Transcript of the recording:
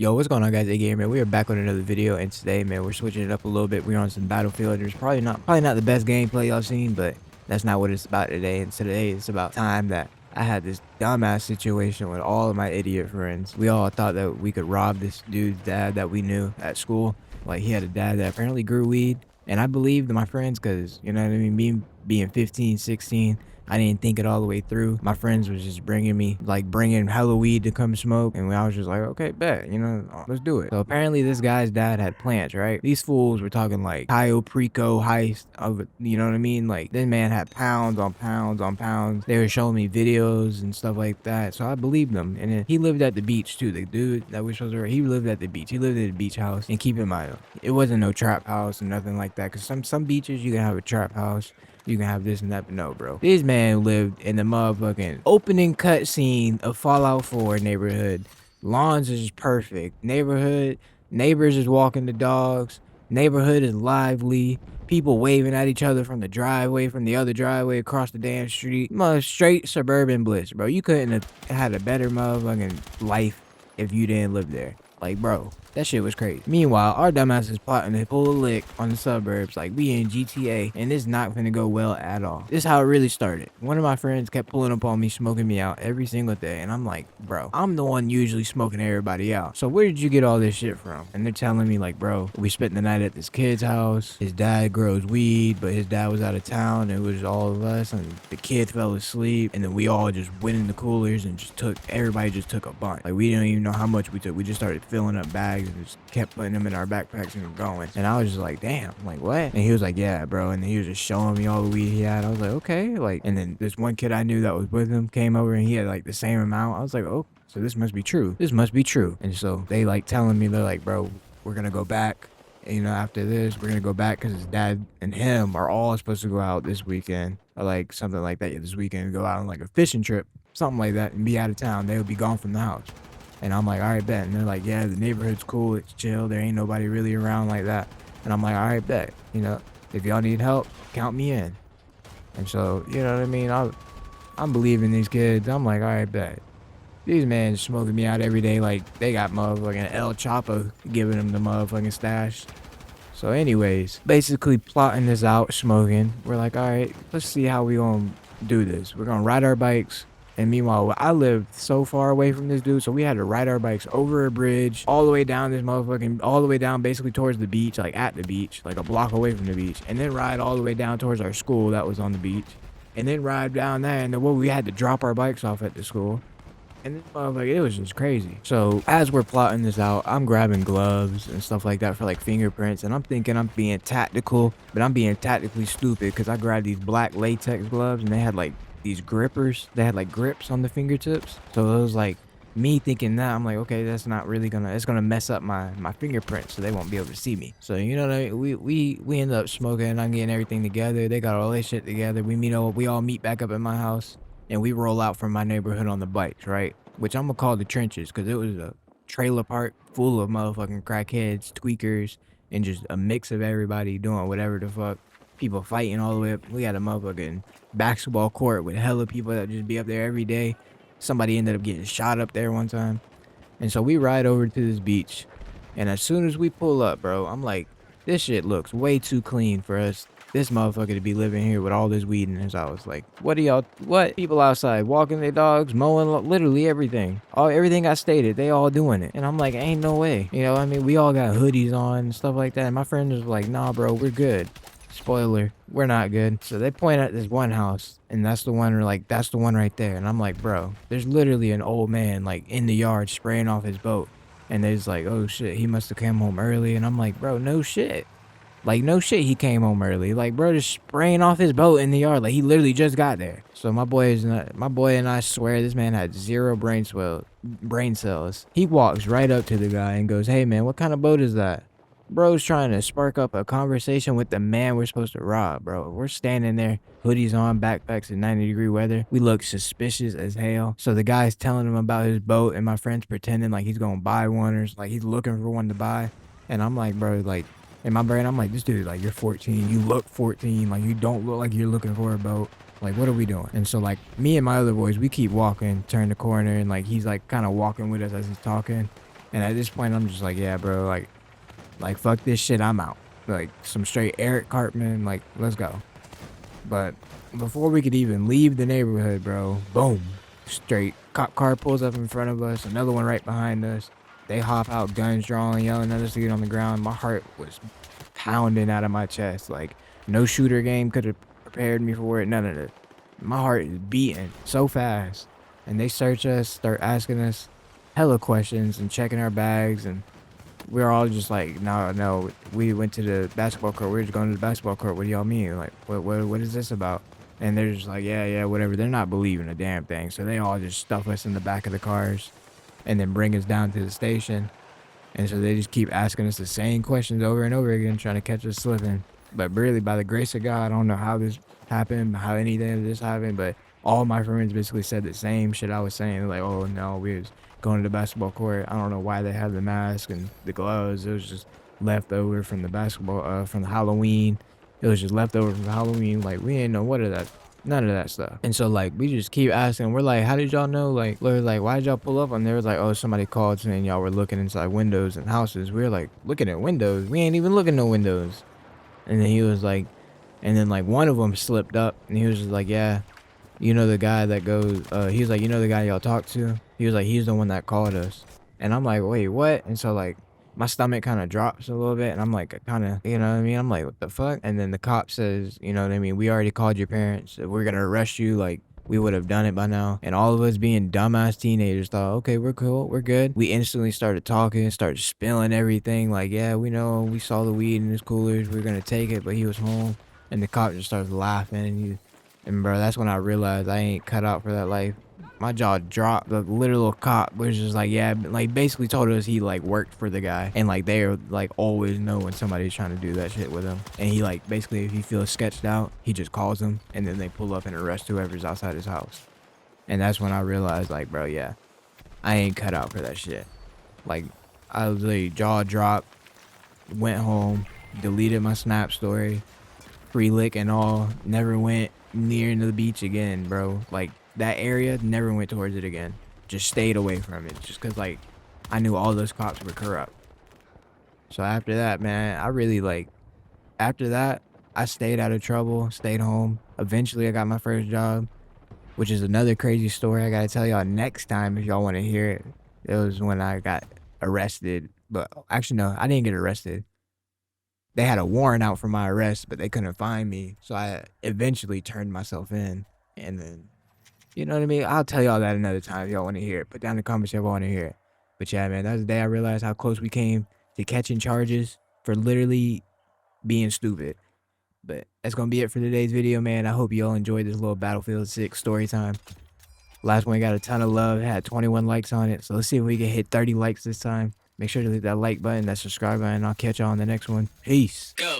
Yo, what's going on, guys? Iggy here, man. We are back with another video, and today, man, we're switching it up a little bit. We're on some Battlefield. There's probably not the best gameplay y'all seen, but that's not what it's about today. And today, it's about time that I had this dumbass situation with all of my idiot friends. We all thought that we could rob this dude's dad that we knew at school. Like, he had a dad that apparently grew weed, and I believed my friends because, you know what I mean, being 15, 16, I didn't think it all the way through. My friends was just bringing hella weed to come smoke. And I was just like, okay, bet, let's do it. So apparently this guy's dad had plants, right? These fools were talking like 𝐅𝐢𝐧𝐝 heist of it, you know what I mean? Like, this man had pounds on pounds on pounds. They were showing me videos and stuff like that. So I believed them. And then he lived at the beach too. The dude that was supposed to, he lived at the beach. He lived at the beach house. And keep in mind, it wasn't no trap house or nothing like that. Cause some beaches you can have a trap house. You can have this and that, but no, bro. This man lived in the motherfucking opening cutscene of Fallout 4 neighborhood. Lawns is perfect. Neighbors is walking the dogs. Neighborhood is lively. People waving at each other from the driveway, from the other driveway across the damn street. Straight suburban bliss, bro. You couldn't have had a better motherfucking life if you didn't live there. Like, bro, that shit was crazy. Meanwhile, our dumbass is plotting to pull a lick on the suburbs like we in GTA, and it's not gonna go well at all. This is how it really started. One of my friends kept pulling up on me, smoking me out every single day, and I'm like, bro, I'm the one usually smoking everybody out. So where did you get all this shit from? And they're telling me like, bro, we spent the night at this kid's house. His dad grows weed, but his dad was out of town. It was all of us, and the kid fell asleep, and then we all just went in the coolers and everybody just took a bunch. Like, we didn't even know how much we took. We just started filling up bags and just kept putting them in our backpacks and going. And I was just like, damn, like, what? And he was like, yeah, bro. And then he was just showing me all the weed he had. I was like, okay. Like, and then this one kid I knew that was with him came over and he had like the same amount. I was like, oh, so this must be true. This must be true. And so they like telling me, they're like, bro, we're gonna go back. And, after this, we're gonna go back because his dad and him are all supposed to go out this weekend or like something like that. This weekend, go out on like a fishing trip, something like that, and be out of town. They would be gone from the house. And I'm like, all right, bet. And they're like, yeah, the neighborhood's cool. It's chill. There ain't nobody really around like that. And I'm like, all right, bet. If y'all need help, count me in. And so, you know what I mean? I'm believing these kids. I'm like, all right, bet. These men smoking me out every day like they got motherfucking 𝐷𝐻𝐴 giving them the motherfucking stash. So anyways, basically plotting this out, smoking. We're like, all right, let's see how we gonna do this. We're gonna ride our bikes. And meanwhile, I lived so far away from this dude, so we had to ride our bikes over a bridge, all the way down all the way down basically towards the beach, like at the beach, like a block away from the beach, and then ride all the way down towards our school that was on the beach, and then ride down there, and then we had to drop our bikes off at the school. And this motherfucker, it was just crazy. So as we're plotting this out, I'm grabbing gloves and stuff like that for like fingerprints, and I'm thinking I'm being tactical, but I'm being tactically stupid because I grabbed these black latex gloves and they had like these grippers. They had like grips on the fingertips. So it was like me thinking that I'm like, okay, that's not really it's gonna mess up my fingerprints, so they won't be able to see me. So you know what I mean? We end up smoking and I'm getting everything together. They got all this shit together. We all meet back up at my house and we roll out from my neighborhood on the bikes, right? Which I'm gonna call the trenches because it was a trailer park full of motherfucking crackheads, tweakers, and just a mix of everybody doing whatever the fuck. People fighting all the way up. We had a motherfucking basketball court with hella people that just be up there every day. Somebody ended up getting shot up there one time. And so we ride over to this beach. And as soon as we pull up, bro, I'm like, this shit looks way too clean for us. This motherfucker to be living here with all this weed in his house. Like, what? People outside walking their dogs, mowing, literally everything. Everything I stated, they all doing it. And I'm like, ain't no way. I mean, we all got hoodies on and stuff like that. And my friend was like, nah, bro, we're good. Spoiler, we're not good. So they point at this one house, and that's the one right there. And I'm like, bro, there's literally an old man like in the yard spraying off his boat. And they're just like, oh shit, he must have come home early. And I'm like, bro, no shit. Like, no shit, he came home early. Like, bro, just spraying off his boat in the yard. Like, he literally just got there. So my boy and I swear this man had zero brain cells. He walks right up to the guy and goes, hey man, what kind of boat is that? Bro's trying to spark up a conversation with the man we're supposed to rob, bro. We're standing there, hoodies on, backpacks in 90-degree weather. We look suspicious as hell. So the guy's telling him about his boat, and my friend's pretending like he's gonna buy one or like he's looking for one to buy. And I'm like, bro, like, in my brain, I'm like, this dude, like, you're 14. You look 14. Like, you don't look like you're looking for a boat. Like, what are we doing? And so, like, me and my other boys, we keep walking, turn the corner, and, like, he's, like, kind of walking with us as he's talking. And at this point, I'm just like, yeah, bro, like fuck this shit, I'm out. Like some straight Eric Cartman, like let's go. But before we could even leave the neighborhood, bro, boom, straight cop car pulls up in front of us, another one right behind us. They hop out, guns drawn, yelling at us to get on the ground. My heart was pounding out of my chest. Like no shooter game could have prepared me for it. None of it. My heart is beating so fast. And they search us, start asking us hella questions and checking our bags, and we're all just like, no, no, we went to the basketball court. We're just going to the basketball court. What do y'all mean? Like, what is this about? And they're just like, yeah, whatever. They're not believing a damn thing. So they all just stuff us in the back of the cars and then bring us down to the station. And so they just keep asking us the same questions over and over again, trying to catch us slipping. But really, by the grace of God, I don't know how this happened, how anything of this happened, but all my friends basically said the same shit I was saying. They're like, oh no, we was going to the basketball court. I don't know why they have the mask and the gloves. It was just left over from the basketball, from the Halloween. It was just left over from Halloween. Like, we ain't know what of that. None of that stuff. And so, like, we just keep asking. We're like, how did y'all know? Like, we're like, why did y'all pull up? And they was like, oh, somebody called saying y'all were looking inside windows and houses. We were like, looking at windows? We ain't even looking no windows. And then he was like, and then like one of them slipped up and he was just like, yeah, you know the guy that goes, he was like, you know the guy y'all talked to? He was like, he's the one that called us. And I'm like, wait, what? And so like my stomach kind of drops a little bit and I'm like, kind of, you know what I mean? I'm like, what the fuck? And then the cop says, you know what I mean? We already called your parents. We're going to arrest you. Like, we would have done it by now. And all of us being dumbass teenagers thought, okay, we're cool, we're good. We instantly started talking, started spilling everything. Like, yeah, we know, we saw the weed in his coolers. We're going to take it, but he was home. And the cop just started laughing. And bro, that's when I realized I ain't cut out for that life. My jaw dropped. The literal cop was just like, yeah, like basically told us he like worked for the guy. And like they're like always know when somebody's trying to do that shit with him. And he like basically if he feels sketched out, he just calls them and then they pull up and arrest whoever's outside his house. And that's when I realized like, bro, yeah, I ain't cut out for that shit. Like I was like jaw dropped, went home, deleted my Snap story, free lick and all, never went near the beach again, bro. Like that area, never went towards it again. Just stayed away from it just because like I knew all those cops were corrupt. So after that, man, I really like, after that I stayed out of trouble, stayed home. Eventually I got my first job, which is another crazy story I gotta tell y'all next time if y'all want to hear it. It was when I got arrested, but actually no, I didn't get arrested. They had a warrant out for my arrest, but they couldn't find me. So I eventually turned myself in. And then, you know what I mean? I'll tell y'all that another time if y'all want to hear it. Put down in the comments if y'all want to hear it. But yeah, man, that was the day I realized how close we came to catching charges for literally being stupid. But that's going to be it for today's video, man. I hope y'all enjoyed this little Battlefield 6 story time. Last one got a ton of love. It had 21 likes on it. So let's see if we can hit 30 likes this time. Make sure to hit that like button, that subscribe button, and I'll catch y'all on the next one. Peace. Go.